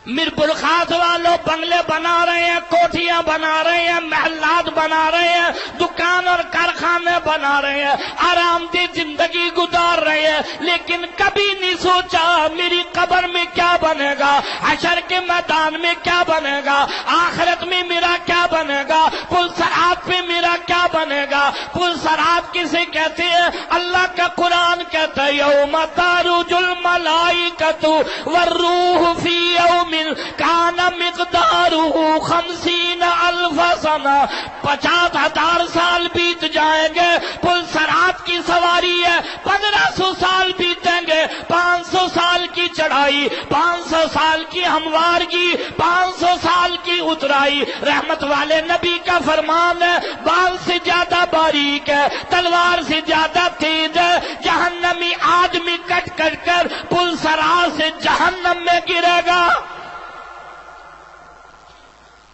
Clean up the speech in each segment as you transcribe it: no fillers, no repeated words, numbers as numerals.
میرپور خاص والوں بنگلے بنا رہے ہیں، کوٹھیاں بنا رہے ہیں، محلات بنا رہے ہیں، دکان اور کارخانے بنا رہے ہیں، آرام دہ زندگی گزار رہے ہیں، لیکن کبھی نہیں سوچا میری قبر میں کیا بنے گا، حشر کے میدان میں کیا بنے گا، آخرت میں میرا کیا بنے گا، پل صراط پہ میرا کیا بنے گا۔ پل صراط کسے کہتے ہیں؟ اللہ کا قرآن کہتا ہے یوم تعرج الملائکۃ والروح فی یوم کان مقدارہ 50,000 سنہ، 50,000 سال بیت جائیں گے۔ پل صراط کی سواری ہے، 1500 سال بیتیں گے، 500 سال کی چڑھائی، 500 سال کی ہموارگی، 500 سال کی اترائی۔ رحمت والے نبی کا فرمان ہے بال سے زیادہ باریک ہے، تلوار سے زیادہ تیز ہے، جہنمی آدمی کٹ کٹ کر پل صراط سے جہنم میں گرے گا۔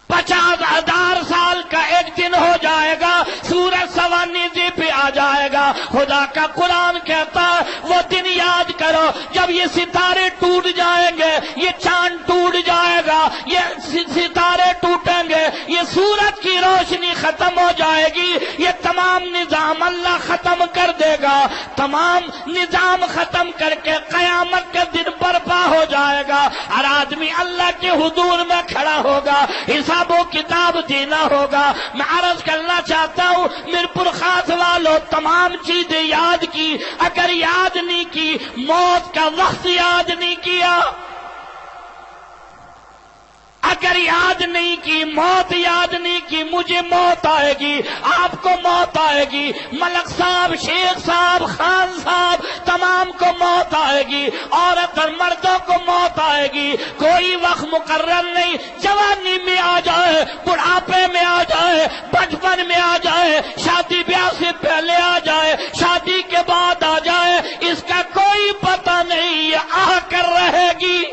50,000 سال کا ایک دن ہو جائے گا، سورج سوانیزی پہ آ جائے گا۔ خدا کا قرآن کہتا ہے وہ دن یاد کرو جب یہ ستارے ٹوٹ جائیں گے، یہ چاند ٹوٹ جائے گا، یہ ستارے ٹوٹیں گے، یہ سورج کی روشنی ختم ہو جائے گی، یہ تمام نظام اللہ ختم کر دے گا۔ تمام نظام ختم کر کے قیامت کے دن برپا ہو جائے گا، ہر آدمی اللہ کے حضور میں کھڑا ہوگا، حساب و کتاب دینا ہوگا۔ میں عرض کرنا چاہتا ہوں میرپور خاص والوں تمام چیزیں یاد کی، اگر یاد نہیں کی، موت کا وقت یاد نہیں کیا، اگر یاد نہیں کی، موت یاد نہیں کی، مجھے موت آئے گی، آپ کو موت آئے گی، ملک صاحب، شیخ صاحب، خان صاحب، تمام کو موت آئے گی، عورت اور مردوں کو موت آئے گی۔ کوئی وقت مقرر نہیں، جوانی میں آ جائے، بڑھاپے میں آ جائے، بچپن میں آ جائے، شادی بیاہ سے پہلے آ جائے، شادی کے بعد آ جائے، اس کا کوئی پتہ نہیں، یہ آ کر رہے گی۔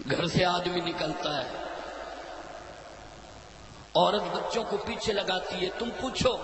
گھر سے آدمی نکلتا ہے، عورت بچوں کو پیچھے لگاتی ہے، تم پوچھو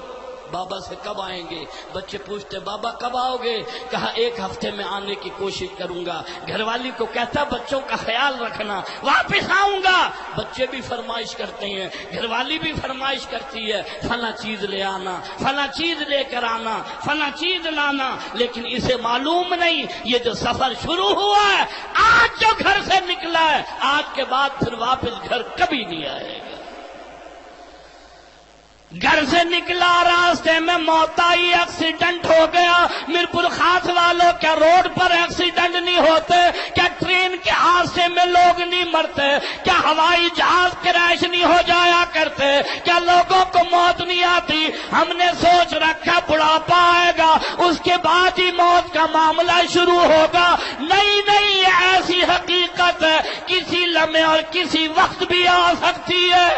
بابا سے کب آئیں گے؟ بچے پوچھتے بابا کب آؤ گے؟ کہا 1 ہفتے میں آنے کی کوشش کروں گا۔ گھر والی کو کہتا بچوں کا خیال رکھنا، واپس آؤں گا۔ بچے بھی فرمائش کرتے ہیں، گھر والی بھی فرمائش کرتی ہے، فلاں چیز لے آنا، فلاں چیز لے کر آنا، فلاں چیز لانا، لیکن اسے معلوم نہیں یہ جو سفر شروع ہوا ہے، آج جو گھر سے نکلا ہے، آج کے بعد پھر واپس گھر کبھی نہیں آئے گا۔ گھر سے نکلا، راستے میں موت آئی، ایکسیڈنٹ ہو گیا۔ میرپور خاص والوں کیا روڈ پر ایکسیڈنٹ نہیں ہوتے؟ کیا ٹرین کے حادثے میں لوگ نہیں مرتے؟ کیا ہوائی جہاز کریش نہیں ہو جایا کرتے؟ کیا لوگوں کو موت نہیں آتی؟ ہم نے سوچ رکھا بڑھاپا آئے گا اس کے بعد ہی موت کا معاملہ شروع ہوگا۔ نہیں نہیں، یہ ایسی حقیقت ہے کسی لمحے اور کسی وقت بھی آ سکتی ہے۔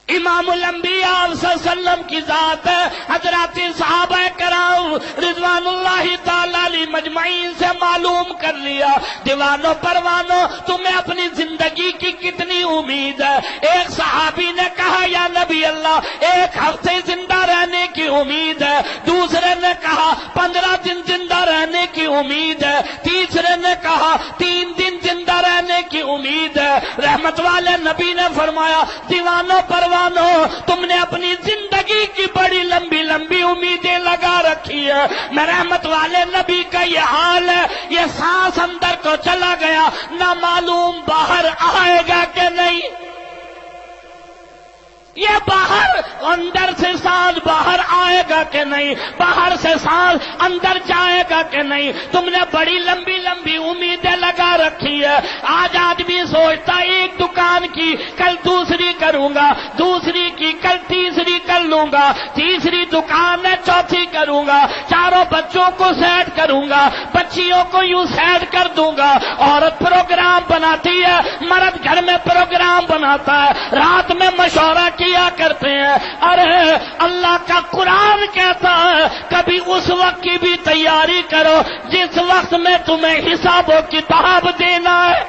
امام الانبیاء صلی اللہ علیہ وسلم کی ذات ہے، حضرات صحابہ کرام رضوان اللہ تعالی علیہ مجمعین سے معلوم کر لیا۔ دیوانوں پروانوں، تمہیں اپنی زندگی کی کتنی امید ہے؟ ایک صحابی نے کہا یا نبی اللہ 1 ہفتے زندہ رہنے کی امید ہے، دوسرے نے کہا 15 دن زندہ رہنے کی امید ہے، تیسرے نے کہا 3 دن زندہ رہنے کی امید ہے۔ رحمت والے نبی نے فرمایا دیوانوں پروانوں، تم نے اپنی زندگی کی بڑی لمبی لمبی امیدیں لگا رکھی ہے۔ میں رحمت والے نبی کا یہ حال ہے، یہ سانس اندر کو چلا گیا، نہ معلوم باہر آئے گا کہ نہیں۔ یہ باہر اندر سے سانس باہر آئے گا کہ نہیں، باہر سے سانس اندر جائے گا کہ نہیں۔ تم نے بڑی لمبی لمبی امیدیں لگا رکھی ہے۔ آج آدمی سوچتا ایک دکان کی کل دوسری کروں گا، دوسری کی کل تیسری کر لوں گا، تیسری دکان میں چوتھی کروں گا، 4 بچوں کو سیٹ کروں گا، بچیوں کو یوں سیٹ کر دوں گا۔ عورت پروگرام بناتی ہے، مرد گھر میں پروگرام بناتا ہے، رات میں مشورہ کیا کرتے ہیں۔ ارے اللہ کا قرآن کہتا ہے کبھی اس وقت کی بھی تیاری کرو جس وقت میں تمہیں حساب و کتاب دینا ہے۔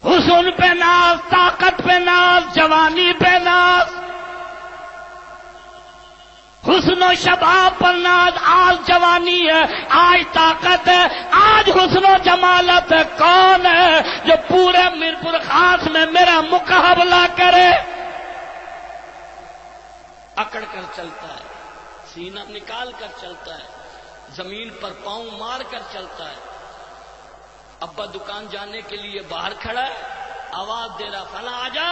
حسن پہ ناز، طاقت پہ ناز، جوانی پہ ناز، حسن و شباب پر ناز، آج جوانی ہے، آج طاقت ہے، آج حسن و جمالت ہے۔ کون ہے جو پورے میرپور خاص میں میرا مقابلہ کرے؟ اکڑ کر چلتا ہے، سینہ نکال کر چلتا ہے، زمین پر پاؤں مار کر چلتا ہے۔ ابا دکان جانے کے لیے باہر کھڑا ہے، آواز دے رہا فلاں آ جا،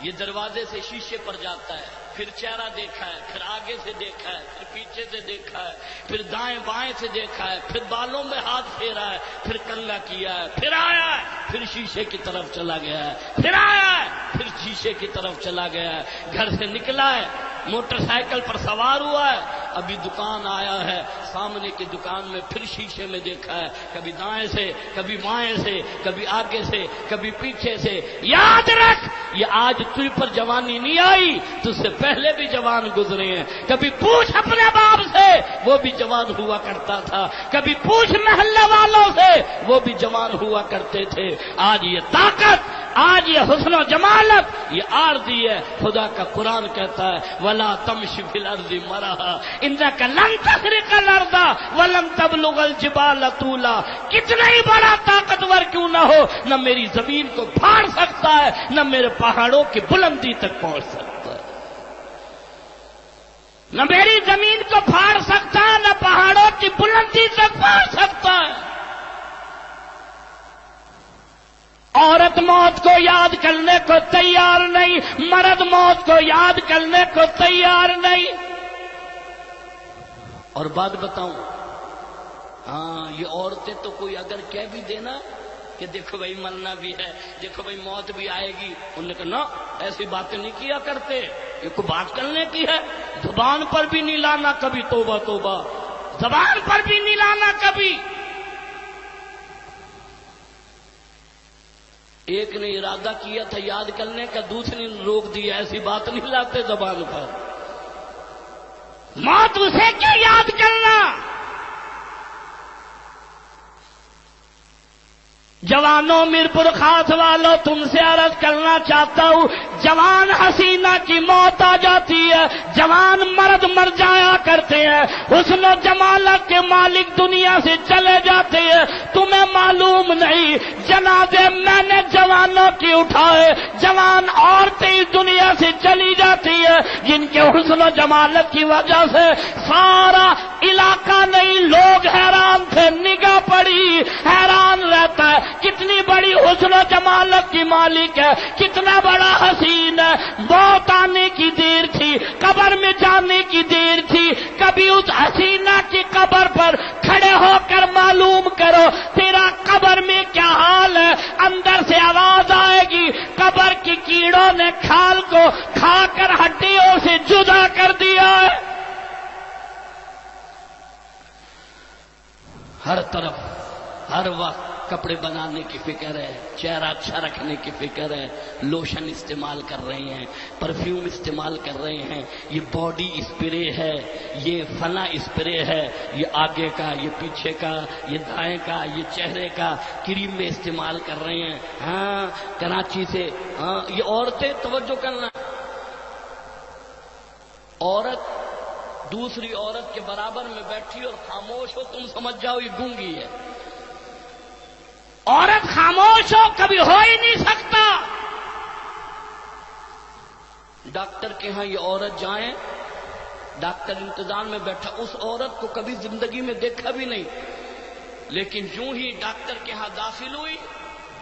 یہ دروازے سے شیشے پر جاتا ہے، پھر چہرہ دیکھا ہے، پھر آگے سے دیکھا ہے، پھر پیچھے سے دیکھا ہے، پھر دائیں بائیں سے دیکھا ہے، پھر بالوں میں ہاتھ پھیرا ہے، پھر کنگا کیا ہے، پھر آیا ہے، پھر شیشے کی طرف چلا گیا ہے، پھر آیا ہے، پھر شیشے کی طرف چلا گیا ہے، گھر سے نکلا ہے، موٹر سائیکل پر سوار ہوا ہے، ابھی دکان آیا ہے، سامنے کی دکان میں پھر شیشے میں دیکھا ہے، کبھی دائیں سے، کبھی بائیں سے، کبھی آگے سے، کبھی پیچھے سے۔ یاد رکھ، یہ آج تجھ پر جوانی نہیں آئی، تجھ سے پہلے بھی جوان گزرے ہیں۔ کبھی پوچھ اپنے باپ سے، وہ بھی جوان ہوا کرتا تھا، کبھی پوچھ محلے والوں سے، وہ بھی جوان ہوا کرتے تھے۔ آج یہ طاقت، آج یہ حسن و جمالت، یہ عارضی ہے۔ خدا کا قرآن کہتا ہے وَلَا تَمْشِ فِي الْأَرْضِ مَرَحًا إِنَّكَ لَن تَخْرِقَ الْأَرْضَ وَلَن تَبْلُغَ الْجِبَالَ طُولًا۔ کتنا ہی بڑا طاقتور کیوں نہ ہو، نہ میری زمین کو پھاڑ سکتا ہے، نہ میرے پہاڑوں کی بلندی تک پہنچ سکتا ہے۔ نہ میری زمین کو پھاڑ سکتا ہے، نہ پہاڑوں کی بلندی تک پہنچ سکتا ہے۔ عورت موت کو یاد کرنے کو تیار نہیں، مرد موت کو یاد کرنے کو تیار نہیں۔ اور بات بتاؤں، ہاں یہ عورتیں تو کوئی اگر کہہ بھی دینا کہ دیکھو بھائی مرنا بھی ہے، دیکھو بھائی موت بھی آئے گی، انہوں نے کہا نا ایسی باتیں نہیں کیا کرتے، یہ کوئی بات کرنے کی ہے، زبان پر بھی نہیں لانا کبھی، توبہ توبہ، زبان پر بھی نہیں لانا کبھی۔ ایک نے ارادہ کیا تھا یاد کرنے کا، دوسرے نے روک دیا، ایسی بات نہیں لاتے زبان پر۔ موت اسے کیا یاد کرنا؟ جوانوں میرپور خاص والوں تم سے عرض کرنا چاہتا ہوں، جوان حسینہ کی موت آ جاتی ہے، جوان مرد مر جایا کرتے ہیں، حسن و جمالت کے مالک دنیا سے چلے جاتے ہیں، تمہیں معلوم نہیں جنازے میں نے جوانوں کی اٹھائے، جوان عورتیں اس دنیا سے چلی جاتی ہے جن کے حسن و جمالت کی وجہ سے سارا علاقہ نہیں لوگ حیران تھے، نگاہ پڑی، حیران رہتا ہے کتنی بڑی حسن و جمالت کی مالک ہے، کتنا بڑا حسین ہے۔ موت آنے کی دیر تھی، قبر میں جانے کی دیر تھی، کبھی اس حسینہ کی قبر پر کھڑے ہو کر معلوم کرو تیرا قبر میں کیا حال ہے۔ اندر سے آواز آئے گی قبر کی کیڑوں نے کھال کو کھا کر ہڈیوں سے جدا کر دیا ہے۔ ہر طرف ہر وقت کپڑے بنانے کی فکر ہے، چہرہ اچھا رکھنے کی فکر ہے، لوشن استعمال کر رہے ہیں، پرفیوم استعمال کر رہے ہیں، یہ باڈی اسپرے ہے، یہ فنا اسپرے ہے، یہ آگے کا، یہ پیچھے کا، یہ دائیں کا، یہ چہرے کا، کریم میں استعمال کر رہے ہیں۔ ہاں کراچی سے، ہاں یہ عورتیں توجہ کرنا، عورت دوسری عورت کے برابر میں بیٹھی اور خاموش ہو، تم سمجھ جاؤ یہ گونگی ہے۔ عورت خاموش ہو کبھی ہو ہی نہیں سکتا۔ ڈاکٹر کے ہاں یہ عورت جائیں، ڈاکٹر انتظار میں بیٹھا، اس عورت کو کبھی زندگی میں دیکھا بھی نہیں، لیکن یوں ہی ڈاکٹر کے ہاں داخل ہوئی،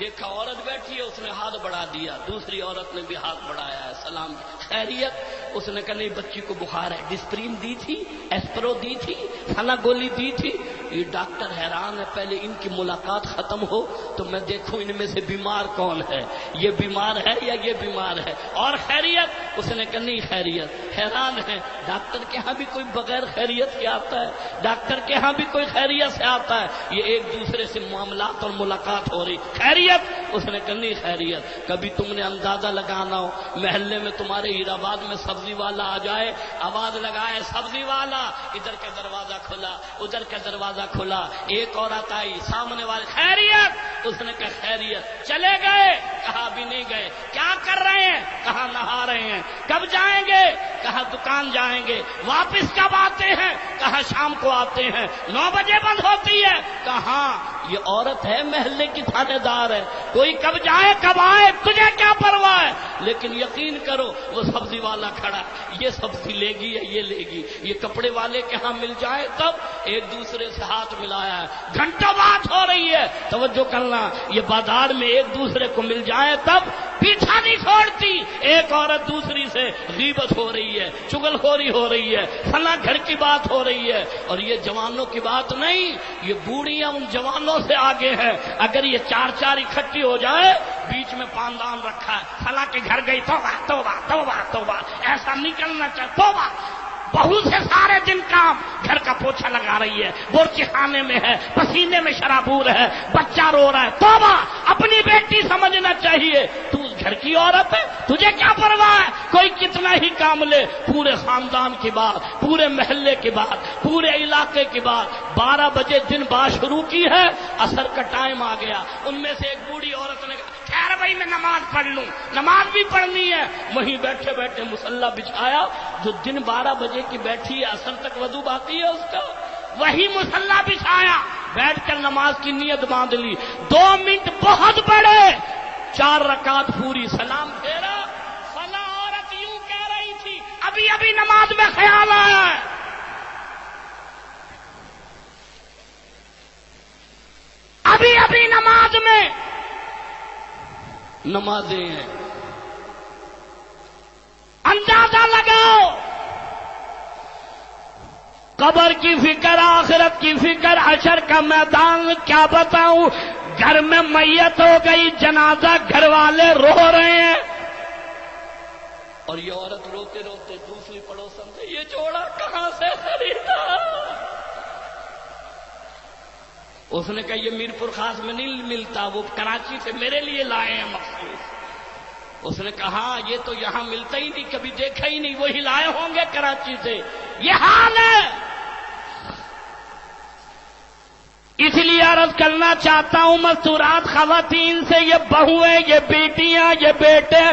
دیکھا عورت بیٹھی ہے، اس نے ہاتھ بڑھا دیا، دوسری عورت نے بھی ہاتھ بڑھایا ہے، سلام خیریت؟ اس نے کہا نہیں بچی کو بخار ہے، ڈسپرین دی تھی، ایسپرو دی تھی، فنا گولی دی تھی۔ یہ ڈاکٹر حیران ہے، پہلے ان کی ملاقات ختم ہو تو میں دیکھوں ان میں سے بیمار کون ہے، یہ بیمار ہے یا یہ بیمار ہے، اور خیریت؟ اس نے کہا نہیں خیریت۔ حیران ہے، ڈاکٹر کے ہاں بھی کوئی بغیر خیریت کے آتا ہے، ڈاکٹر کے ہاں بھی کوئی خیریت سے آتا ہے، یہ ایک دوسرے سے معاملات اور ملاقات ہو رہی، خیریت؟ اس نے کہا نہیں خیریت۔ کبھی تم نے اندازہ لگانا ہو، محلے میں تمہارے ہیرآباد میں سبزی والا آ جائے، آواز لگائے سبزی والا، ادھر کا دروازہ کھلا، ادھر کا دروازہ کھلا، ایک عورت آئی، سامنے والے خیریت؟ اس نے کہا خیریت۔ چلے گئے؟ کہا بھی نہیں گئے۔ کیا کر رہے ہیں؟ کہا نہا رہے ہیں. کب جائیں گے؟ کہا دکان جائیں گے. واپس کب آتے ہیں؟ کہا شام کو آتے ہیں. 9 بجے بند ہوتی ہے. کہاں یہ عورت ہے محلے کی تھانے دار ہے, کوئی کب جائے کب آئے تجھے کیا پرواہ ہے. لیکن یقین کرو وہ سبزی والا کھڑا, یہ سبزی لے گی یا یہ لے گی, یہ کپڑے والے کے ہاں مل جائے تب ایک دوسرے سے ہاتھ ملایا ہے, گھنٹوں بات ہو رہی ہے. توجہ کرنا, یہ بازار میں ایک دوسرے کو مل جائے تب پیچھا نہیں چھوڑتی. ایک عورت دوسری سے غیبت ہو رہی ہے, چغلخوری ہو رہی ہے, فلاں گھر کی بات ہو رہی ہے. اور یہ جوانوں کی بات نہیں, یہ بوڑھیاں ان جوانوں سے آگے ہیں. اگر یہ 4 اکٹھی ہو جائے, بیچ میں پاندان رکھا ہے, فلاں کے گھر گئی, توبہ توبہ توبہ توبہ, ایسا نہیں کرنا چاہیے, توبہ. بہو سے سارے دن کام, گھر کا پوچھا لگا رہی ہے, بورچی خانے میں ہے, پسینے میں شرابور ہے, بچہ رو رہا ہے. توبہ, اپنی بیٹی سمجھنا چاہیے. تو گھر کی عورت ہے, تجھے کیا پرواہ ہے, کوئی کتنا ہی کام لے. پورے خاندان کی بات, پورے محلے کی بات, پورے علاقے کی بات. 12 بجے دن بات شروع کی ہے, عصر کا ٹائم آ گیا. ان میں سے ایک بوڑھی عورت نے کہا خیر بھائی میں نماز پڑھ لوں, نماز بھی پڑھنی ہے. وہیں بیٹھے بیٹھے مصلی بچھایا, جو دن 12 بجے کی بیٹھی ہے, عصر تک وضو باقی ہے اس کا, وہی مصلی بچھایا, بیٹھ کر نماز کی نیت باندھ لی. 2 منٹ بہت بڑے, 4 رکعت پوری, سلام پھیرا. فلاں عورت یوں کہہ رہی تھی, ابھی ابھی نماز میں خیال آیا ہے. ابھی ابھی نماز میں نمازیں ہیں. اندازہ لگاؤ, قبر کی فکر, آخرت کی فکر, حشر کا میدان, کیا بتاؤں. گھر میں میت ہو گئی, جنازہ, گھر والے رو رہے ہیں, اور یہ عورت روتے روتے دوسری پڑوسن سے, یہ جوڑا کہاں سے خریدا؟ اس نے کہا یہ میرپور خاص میں نہیں ملتا, وہ کراچی سے میرے لیے لائے ہیں مخصوص. اس نے کہا یہ تو یہاں ملتا ہی نہیں, کبھی دیکھا ہی نہیں, وہی لائے ہوں گے کراچی سے. یہ حال ہے. اس لیے عرض کرنا چاہتا ہوں مستورات خواتین سے, یہ بہویں, یہ بیٹیاں, یہ بیٹے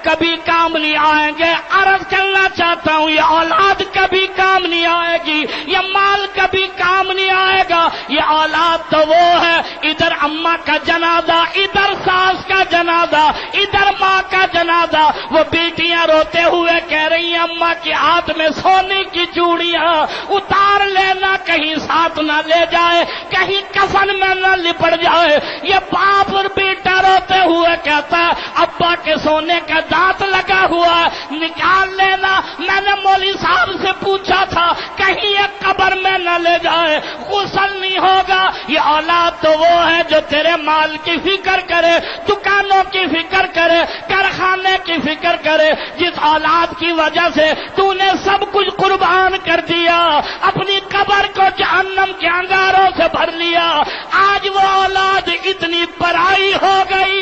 کبھی کام نہیں آئیں گے. عرض کرنا چاہتا ہوں یہ اولاد کبھی کام نہیں آئے گی, یہ مال کبھی کام نہیں آئے گا. یہ اولاد تو وہ ہے, ادھر اماں کا جنازہ, ادھر ساس کا جنازہ, ادھر ماں کا جنازہ. وہ بیٹیاں روتے ہوئے کہہ رہی ہیں اماں کے ہاتھ میں سونے کی چوڑیاں اتار لینا, کہیں ساتھ نہ لے جائے, کہیں کفن میں نہ لپٹ جائے. یہ باپ اور بیٹا روتے ہوئے کہتا ہے ابا کے سونے کا دانت لگا ہوا ہے, نکال لینا. میں نے مولوی صاحب سے پوچھا تھا کہیں یہ قبر میں نہ لے جائے, غسل نہیں ہوگا. یہ اولاد تو وہ ہے جو تیرے مال کی فکر کرے, دکانوں کی فکر کرے, کارخانے کی فکر کرے. جس اولاد کی وجہ سے تو نے سب کچھ قربان کر دیا, اپنی قبر کو جہنم کے انگاروں سے بھر لیا, آج وہ اولاد اتنی پرائی ہو گئی.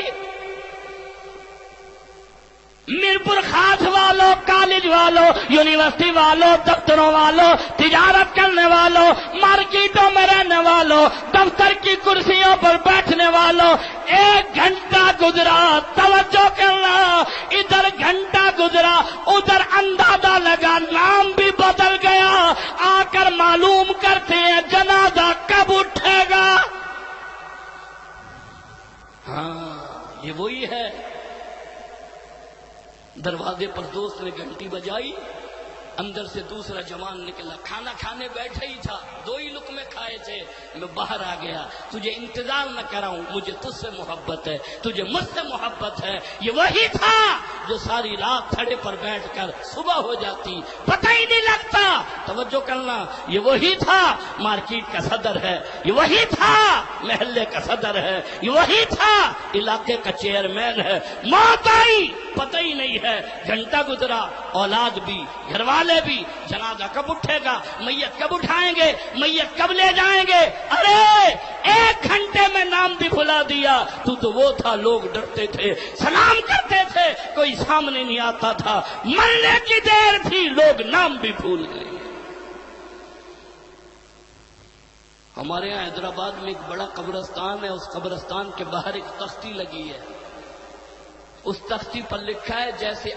میرپور خاص والوں, کالج والوں, یونیورسٹی والوں, دفتروں والوں, تجارت کرنے والوں, مارکیٹوں میں رہنے والوں, دفتر کی کرسیوں پر بیٹھنے والوں, 1 گھنٹہ گزرا, توجہ کرنا, ادھر گھنٹہ گزرا, ادھر اندازہ لگا, نام بھی بدل گیا. آ کر معلوم کرتے ہیں جنازہ کب اٹھے گا. ہاں یہ وہی ہے. دروازے پر دوست نے گھنٹی بجائی, اندر سے دوسرا جوان نکلا, کھانا کھانے بیٹھا ہی تھا, 2 ہی لقمے کھائے تھے, میں باہر آ گیا. تجھے انتظار نہ کراؤں, مجھے تجھ سے محبت ہے, تجھے مجھ سے محبت ہے. یہ وہی تھا جو ساری رات تھڑے پر بیٹھ کر صبح ہو جاتی پتہ ہی نہیں لگتا. توجہ کرنا, یہ وہی تھا مارکیٹ کا صدر ہے, یہ وہی تھا محلے کا صدر ہے, یہ وہی تھا علاقے کا چیئرمین ہے. موت آئی پتہ ہی نہیں ہے. گھنٹہ گزرا, اولاد بھی, گھر والے بھی, جنازہ کب اٹھے گا, میت کب اٹھائیں گے, میت کب لے جائیں گے. ارے 1 گھنٹے میں نام بھی بھلا دیا. تو وہ تھا, لوگ ڈرتے تھے, سلام کرتے تھے, کوئی سامنے نہیں آتا تھا. مرنے کی دیر تھی, لوگ نام بھی بھول گئے. ہمارے یہاں حیدرآباد میں ایک بڑا قبرستان ہے, اس قبرستان کے باہر ایک تختی لگی ہے. اس تختی پر لکھا ہے جیسے